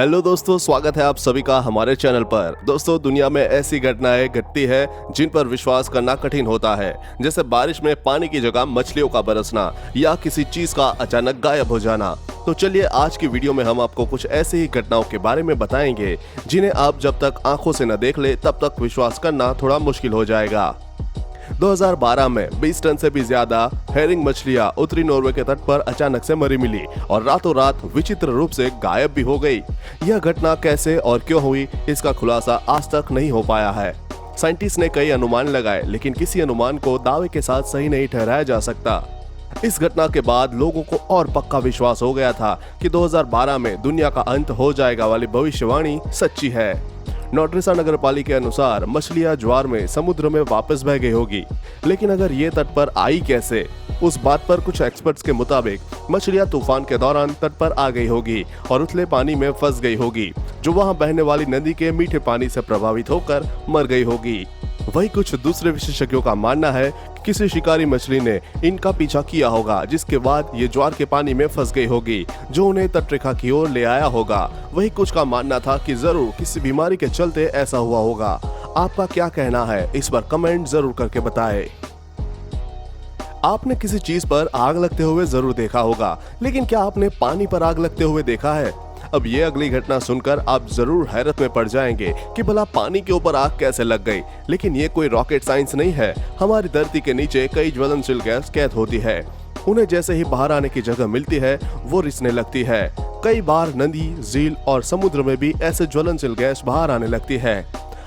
Hello दोस्तों, स्वागत है आप सभी का हमारे चैनल पर। दोस्तों, दुनिया में ऐसी घटनाएं घटती है जिन पर विश्वास करना कठिन होता है, जैसे बारिश में पानी की जगह मछलियों का बरसना या किसी चीज का अचानक गायब हो जाना। तो चलिए आज की वीडियो में हम आपको कुछ ऐसी ही घटनाओं के बारे में बताएंगे जिन्हें आप जब तक आंखों से न देख ले तब तक विश्वास करना थोड़ा मुश्किल हो जाएगा। 2012 में 20 टन से भी ज्यादा हेरिंग मछलियां उत्तरी नॉर्वे के तट पर अचानक से मरी मिली और रातों रात विचित्र रूप से गायब भी हो गई। यह घटना कैसे और क्यों हुई, इसका खुलासा आज तक नहीं हो पाया है। साइंटिस्ट ने कई अनुमान लगाए, लेकिन किसी अनुमान को दावे के साथ सही नहीं ठहराया जा सकता। इस घटना के बाद लोगों को और पक्का विश्वास हो गया था कि 2012 में दुनिया का अंत हो जाएगा वाली भविष्यवाणी सच्ची है। नोट्रिसा नगर पालिका के अनुसार मछलियां ज्वार में समुद्र में वापस बह गई होगी, लेकिन अगर ये तट पर आई कैसे, उस बात पर कुछ एक्सपर्ट्स के मुताबिक मछलियां तूफान के दौरान तट पर आ गई होगी और उथले पानी में फंस गई होगी, जो वहां बहने वाली नदी के मीठे पानी से प्रभावित होकर मर गई होगी। वही कुछ दूसरे विशेषज्ञों का मानना है कि किसी शिकारी मछली ने इनका पीछा किया होगा, जिसके बाद ये ज्वार के पानी में फंस गई होगी, जो उन्हें तटरेखा की ओर ले आया होगा। वही कुछ का मानना था कि जरूर किसी बीमारी के चलते ऐसा हुआ होगा। आपका क्या कहना है, इस पर कमेंट जरूर करके बताएं। आपने किसी चीज पर आग लगते हुए जरूर देखा होगा, लेकिन क्या आपने पानी पर आग लगते हुए देखा है? अब ये अगली घटना सुनकर आप जरूर हैरत में पड़ जाएंगे कि भला पानी के ऊपर आग कैसे लग गई। लेकिन ये कोई रॉकेट साइंस नहीं है। हमारी धरती के नीचे कई ज्वलनशील गैस कैद होती है। उन्हें जैसे ही बाहर आने की जगह मिलती है वो रिसने लगती है। कई बार नदी, झील और समुद्र में भी ऐसे ज्वलनशील गैस बाहर आने लगती है।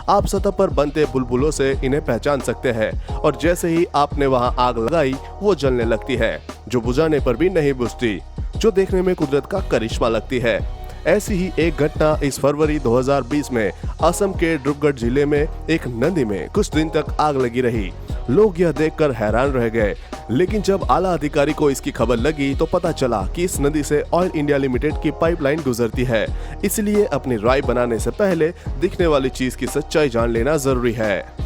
आप सतह पर बनते बुलबुलों से इन्हें पहचान सकते हैं, और जैसे ही आपने वहां आग लगाई वो जलने लगती है, जो बुझाने पर भी नहीं बुझती, जो देखने में कुदरत का करिश्मा लगती है। ऐसी ही एक घटना इस फरवरी 2020 में असम के ड्रुगढ़ जिले में एक नदी में कुछ दिन तक आग लगी रही। लोग यह देखकर हैरान रह गए, लेकिन जब आला अधिकारी को इसकी खबर लगी तो पता चला कि इस नदी से ऑयल इंडिया लिमिटेड की पाइपलाइन गुजरती है। इसलिए अपनी राय बनाने से पहले दिखने वाली चीज की सच्चाई जान लेना जरूरी है।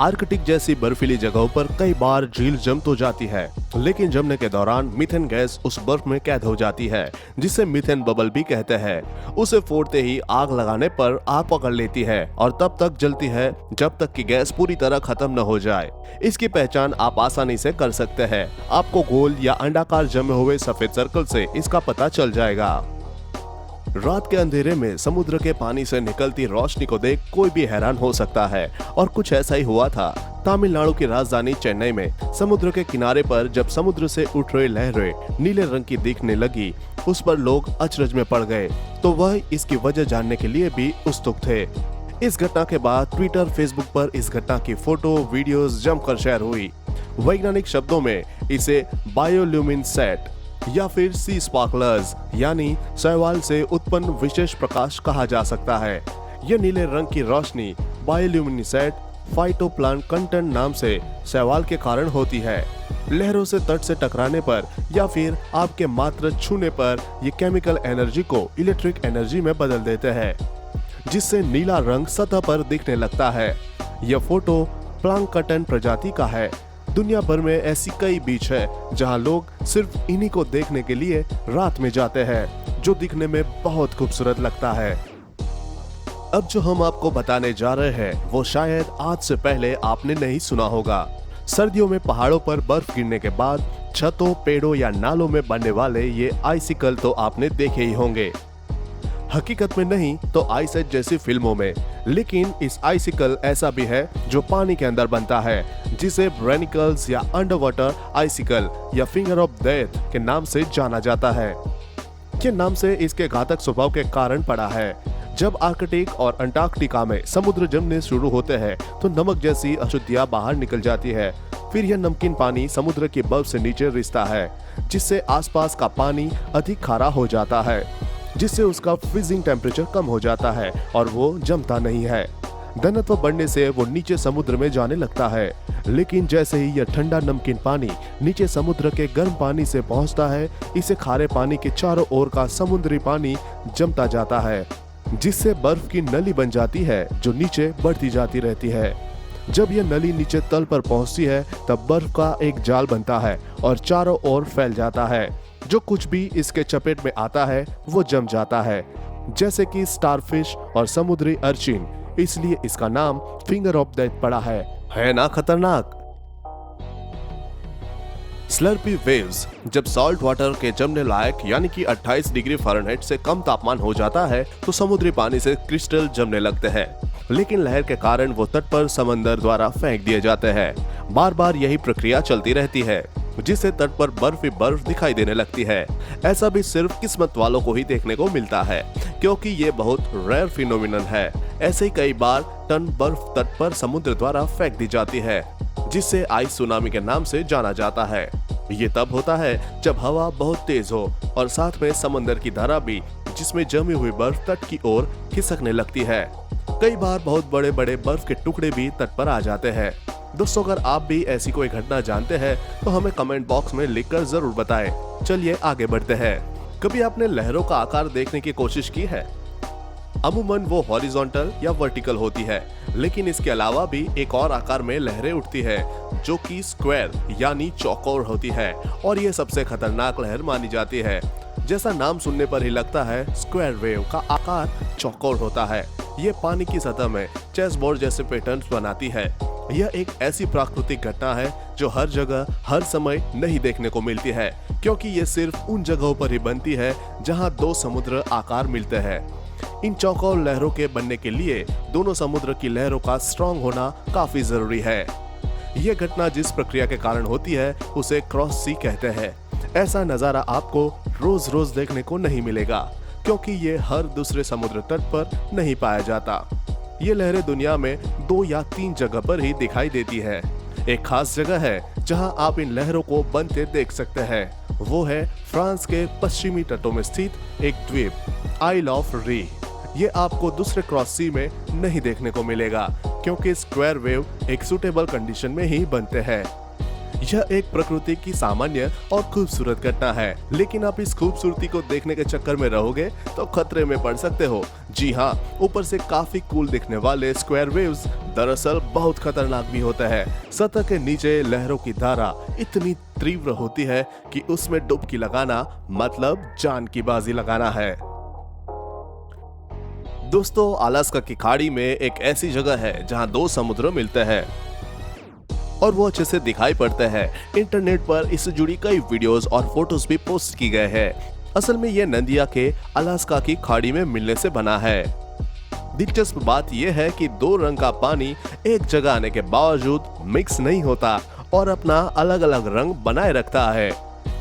आर्कटिक जैसी बर्फीली जगहों पर कई बार झील जम तो जाती है, लेकिन जमने के दौरान मीथेन गैस उस बर्फ में कैद हो जाती है, जिसे मीथेन बबल भी कहते हैं। उसे फोड़ते ही आग लगाने पर आग पकड़ लेती है और तब तक जलती है जब तक कि गैस पूरी तरह खत्म न हो जाए। इसकी पहचान आप आसानी से कर सकते हैं। आपको गोल या अंडाकार जमे हुए सफेद सर्कल से इसका पता चल जाएगा। रात के अंधेरे में समुद्र के पानी से निकलती रोशनी को देख कोई भी हैरान हो सकता है, और कुछ ऐसा ही हुआ था। तमिलनाडु की राजधानी चेन्नई में समुद्र के किनारे पर जब समुद्र से उठ रही लहरें नीले रंग की दिखने लगी, उस पर लोग अचरज में पड़ गए, तो वह इसकी वजह जानने के लिए भी उत्सुक थे। इस घटना के बाद ट्विटर, फेसबुक पर इस घटना की फोटो, वीडियोस जमकर शेयर हुई। वैज्ञानिक शब्दों में इसे बायोल्यूमिनेसेंट या फिर सी स्पार्कलर्स यानी शैवाल से उत्पन्न विशेष प्रकाश कहा जा सकता है। यह नीले रंग की रोशनी बायोल्यूमिनेसेंट फाइटोप्लैंक्टन नाम से शैवाल के कारण होती है। लहरों से तट से टकराने पर या फिर आपके मात्र छूने पर ये केमिकल एनर्जी को इलेक्ट्रिक एनर्जी में बदल देते हैं, जिससे नीला रंग सतह पर दिखने लगता है। यह फोटो प्लैंक्टन प्रजाति का है। दुनिया भर में ऐसी कई बीच है जहां लोग सिर्फ इन्हीं को देखने के लिए रात में जाते हैं, जो दिखने में बहुत खूबसूरत लगता है। अब जो हम आपको बताने जा रहे हैं वो शायद आज से पहले आपने नहीं सुना होगा। सर्दियों में पहाड़ों पर बर्फ गिरने के बाद छतों, पेड़ों या नालों में बनने वाले ये आइसिकल तो आपने देखे ही होंगे। हकीकत में नहीं तो आइस एज जैसी फिल्मों में, लेकिन इस आइसिकल ऐसा भी है जो पानी के अंदर बनता है, जिसे ब्रेनिकल्स या अंडर वाटर आइसिकल या फिंगर ऑफ डेथ के नाम से जाना जाता है। ये नाम से इसके घातक स्वभाव के कारण पड़ा है। जब आर्कटिक और अंटार्कटिका में समुद्र जमने शुरू होते हैं तो नमक जैसी अशुद्धियां बाहर निकल जाती है। फिर यह नमकीन पानी समुद्र की बर्फ से नीचे रिसता है, जिससे आसपास का पानी अधिक खारा हो जाता है, जिससे उसका फ्रीजिंग टेम्परेचर कम हो जाता है और वो जमता नहीं है। घनत्व बढ़ने से वो नीचे समुद्र में जाने लगता है, लेकिन जैसे ही यह ठंडा नमकीन पानी नीचे समुद्र के गर्म पानी से पहुंचता है, इसे खारे पानी के चारों ओर का समुद्री पानी जमता जाता है, जिससे बर्फ की नली बन जाती है जो नीचे बढ़ती जाती रहती है। जब यह नली नीचे तल पर पहुंचती है तब बर्फ का एक जाल बनता है और चारों ओर फैल जाता है। जो कुछ भी इसके चपेट में आता है वो जम जाता है। जैसे कि स्टारफिश और समुद्री अर्चिन, इसलिए इसका नाम फिंगर ऑफ डेथ पड़ा है ना खतरनाक। स्लर्पी वेव्स, जब सॉल्ट वाटर के जमने लायक यानी कि 28 डिग्री फ़ारेनहाइट से कम तापमान हो जाता है तो समुद्री पानी से क्रिस्टल जमने लगते हैं, लेकिन लहर के कारण वो तट पर समंदर द्वारा फेंक दिए जाते हैं। बार बार यही प्रक्रिया चलती रहती है, जिससे तट पर बर्फ ही बर्फ दिखाई देने लगती है। ऐसा भी सिर्फ किस्मत वालों को ही देखने को मिलता है, क्योंकि ये बहुत रेयर फिनोमिनन है। ऐसे ही कई बार टन बर्फ तट पर समुद्र द्वारा फेंक दी जाती है, जिससे आइस सुनामी के नाम से जाना जाता है। ये तब होता है जब हवा बहुत तेज हो और साथ में समंदर की धारा भी, जिसमें जमी हुई बर्फ तट की ओर खिसकने लगती है। कई बार बहुत बड़े बड़े बर्फ के टुकड़े भी तट पर आ जाते हैं। दोस्तों, अगर आप भी ऐसी कोई घटना जानते हैं तो हमें कमेंट बॉक्स में लिखकर जरूर बताएं। चलिए आगे बढ़ते हैं। कभी आपने लहरों का आकार देखने की कोशिश की है? अमूमन वो हॉरिजॉन्टल या वर्टिकल होती है, लेकिन इसके अलावा भी एक और आकार में लहरें उठती है जो कि स्क्वायर यानी चौकोर होती है, और ये सबसे खतरनाक लहर मानी जाती है। जैसा नाम सुनने पर ही लगता है, स्क्वायर वेव का आकार चौकोर होता है। ये पानी की सतह में चेस बोर्ड जैसे पैटर्न्स बनाती है। यह एक ऐसी प्राकृतिक घटना है जो हर जगह हर समय नहीं देखने को मिलती है, क्योंकि ये सिर्फ उन जगहों पर ही बनती है जहां दो समुद्र आकार मिलते हैं। इन चौकोर लहरों के बनने के लिए दोनों समुद्र की लहरों का स्ट्रॉन्ग होना काफी जरूरी है। यह घटना जिस प्रक्रिया के कारण होती है उसे क्रॉस सी कहते हैं। ऐसा नजारा आपको रोज रोज देखने को नहीं मिलेगा, क्योंकि ये हर दूसरे समुद्र तट पर नहीं पाया जाता। ये लहरें दुनिया में 2 या 3 जगह पर ही दिखाई देती है। एक खास जगह है जहां आप इन लहरों को बनते देख सकते हैं। वो है फ्रांस के पश्चिमी तटों में स्थित एक द्वीप, आइल ऑफ री। ये आपको दूसरे क्रॉस सी में नहीं देखने को मिलेगा, क्योंकि स्क्वायर वेव एक सुटेबल कंडीशन में ही बनते हैं। यह एक प्रकृति की सामान्य और खूबसूरत घटना है, लेकिन आप इस खूबसूरती को देखने के चक्कर में रहोगे तो खतरे में पड़ सकते हो। जी हाँ, ऊपर से काफी कूल दिखने वाले स्क्वायर वेव्स दरअसल बहुत खतरनाक भी होते हैं। सतह के नीचे लहरों की धारा इतनी तीव्र होती है कि उसमें डुबकी लगाना मतलब जान की बाजी लगाना है। दोस्तों, अलास्का की खाड़ी में एक ऐसी जगह है जहां 2 समुद्र मिलते हैं और वो अच्छे से दिखाई पड़ते हैं। इंटरनेट पर इससे जुड़ी कई वीडियोस और फोटोज भी पोस्ट की गए हैं। असल में ये नदिया के अलास्का की खाड़ी में मिलने से बना है। दिलचस्प बात यह है कि 2 रंग का पानी एक जगह आने के बावजूद मिक्स नहीं होता और अपना अलग अलग रंग बनाए रखता है।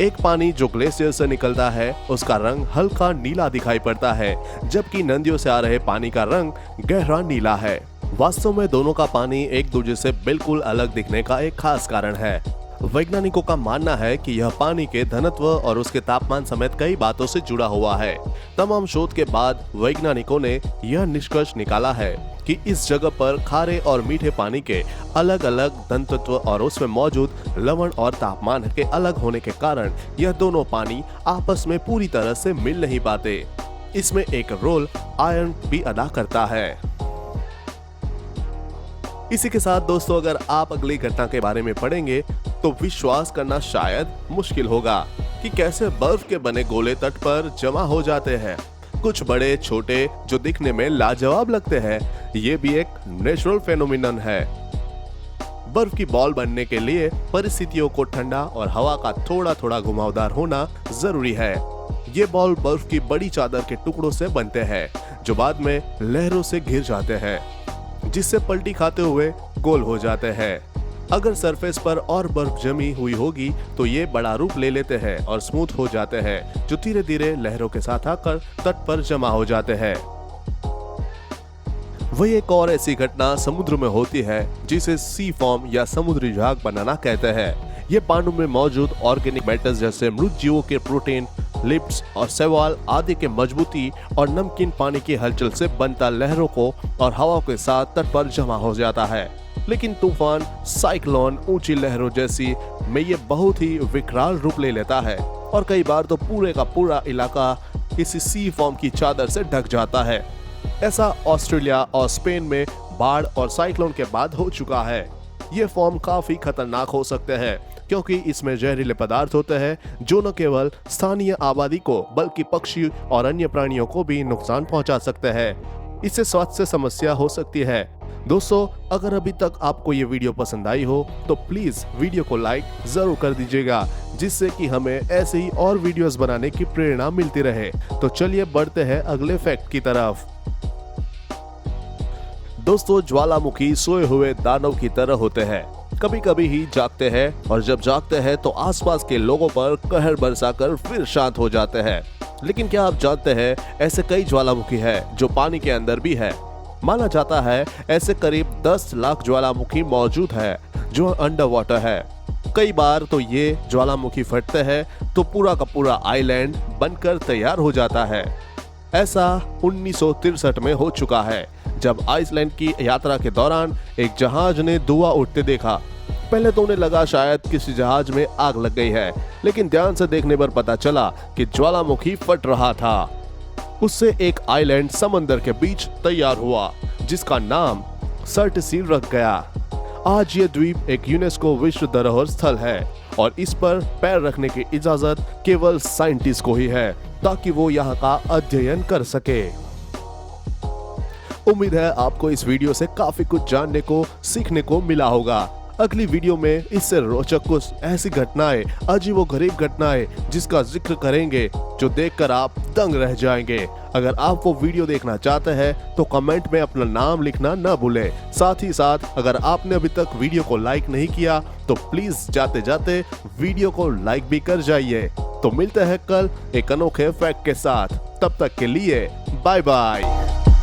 एक पानी जो ग्लेशियर से निकलता है उसका रंग हल्का नीला दिखाई पड़ता है, जबकि नदियों से आ रहे पानी का रंग गहरा नीला है। वास्तव में दोनों का पानी एक दूसरे से बिल्कुल अलग दिखने का एक खास कारण है। वैज्ञानिकों का मानना है कि यह पानी के घनत्व और उसके तापमान समेत कई बातों से जुड़ा हुआ है। तमाम शोध के बाद वैज्ञानिकों ने यह निष्कर्ष निकाला है कि इस जगह पर खारे और मीठे पानी के अलग अलग घनत्व और उसमें मौजूद लवण और तापमान के अलग होने के कारण यह दोनों पानी आपस में पूरी तरह से मिल नहीं पाते। इसमें एक रोल आयरन भी अदा करता है। इसी के साथ दोस्तों, अगर आप अगली घटना के बारे में पढ़ेंगे तो विश्वास करना शायद मुश्किल होगा कि कैसे बर्फ के बने गोले तट पर जमा हो जाते हैं। कुछ बड़े छोटे जो दिखने में लाजवाब लगते हैं, ये भी एक नेचुरल फेनोमिनन है। बर्फ की बॉल बनने के लिए परिस्थितियों को ठंडा और हवा का थोड़ा थोड़ा घुमावदार होना जरूरी है। ये बॉल बर्फ की बड़ी चादर के टुकड़ों से बनते हैं जो बाद में लहरों से घिर जाते हैं, जिससे पलटी खाते हुए गोल हो जाते हैं। अगर सरफेस पर और बर्फ जमी हुई होगी तो ये बड़ा रूप ले लेते हैं और स्मूथ हो जाते हैं, जो धीरे धीरे लहरों के साथ आकर तट पर जमा हो जाते हैं। वही एक और ऐसी घटना समुद्र में होती है जिसे सी फॉर्म या समुद्री झाग बनाना कहते हैं। ये पानी में मौजूद ऑर्गेनिक मैटर्स जैसे मृत जीवों के प्रोटीन, लिप्स और शैवाल आदि के मजबूती और नमकीन पानी की हलचल से बनता लहरों को और हवा के साथ तट पर जमा हो जाता है। लेकिन तूफान, साइक्लोन, ऊंची लहरों जैसी में ये बहुत ही विकराल रूप ले लेता है और कई बार तो पूरे का पूरा इलाका इसी सी फॉर्म की चादर से ढक जाता है। ऐसा ऑस्ट्रेलिया और स्पेन में बाढ़ और साइक्लोन के बाद हो चुका है। ये फॉर्म काफी खतरनाक हो सकते हैं। क्योंकि इसमें जहरीले पदार्थ होते हैं जो न केवल स्थानीय आबादी को बल्कि पक्षी और अन्य प्राणियों को भी नुकसान पहुंचा सकते हैं। इससे स्वास्थ्य समस्या हो सकती है। दोस्तों, अगर अभी तक आपको ये वीडियो पसंद आई हो तो प्लीज वीडियो को लाइक जरूर कर दीजिएगा, जिससे कि हमें ऐसे ही और वीडियोस बनाने की प्रेरणा मिलती रहे। तो चलिए बढ़ते हैं अगले फैक्ट की तरफ। दोस्तों, ज्वालामुखी सोए हुए दानव की तरह होते हैं। कभी कभी ही जागते हैं और जब जागते हैं तो आसपास के लोगों पर कहर बरसाकर फिर शांत हो जाते हैं। लेकिन क्या आप जानते हैं, ऐसे कई ज्वालामुखी हैं जो पानी के अंदर भी है। माना जाता है ऐसे करीब 10 लाख ज्वालामुखी मौजूद है जो अंडर वाटर है। कई बार तो ये ज्वालामुखी फटते हैं तो पूरा का पूरा आइलैंड बनकर तैयार हो जाता है। ऐसा 1963 में हो चुका है, जब आइसलैंड की यात्रा के दौरान एक जहाज ने धुआं उठते देखा। पहले तो उन्हें लगा शायद किसी जहाज में आग लग गई है, लेकिन ध्यान से देखने पर पता चला कि ज्वालामुखी फट रहा था। उससे एक आइलैंड समंदर के बीच तैयार हुआ, जिसका नाम सर्ट सील रख गया। आज ये द्वीप एक यूनेस्को विश्व धरोहर स्थल है और इस पर पैर रखने की इजाजत केवल साइंटिस्ट को ही है, ताकि वो यहाँ का अध्ययन कर सके। उम्मीद है आपको इस वीडियो से काफी कुछ जानने को, सीखने को मिला होगा। अगली वीडियो में इससे रोचक कुछ ऐसी घटनाएं, अजीबोगरीब घटनाएं जिसका जिक्र करेंगे जो देखकर आप दंग रह जाएंगे। अगर आप वो वीडियो देखना चाहते हैं तो कमेंट में अपना नाम लिखना न भूलें। साथ ही साथ अगर आपने अभी तक वीडियो को लाइक नहीं किया तो प्लीज जाते जाते वीडियो को लाइक भी कर जाइए। तो मिलते हैं कल एक अनोखे फैक्ट के साथ। तब तक के लिए बाय बाय।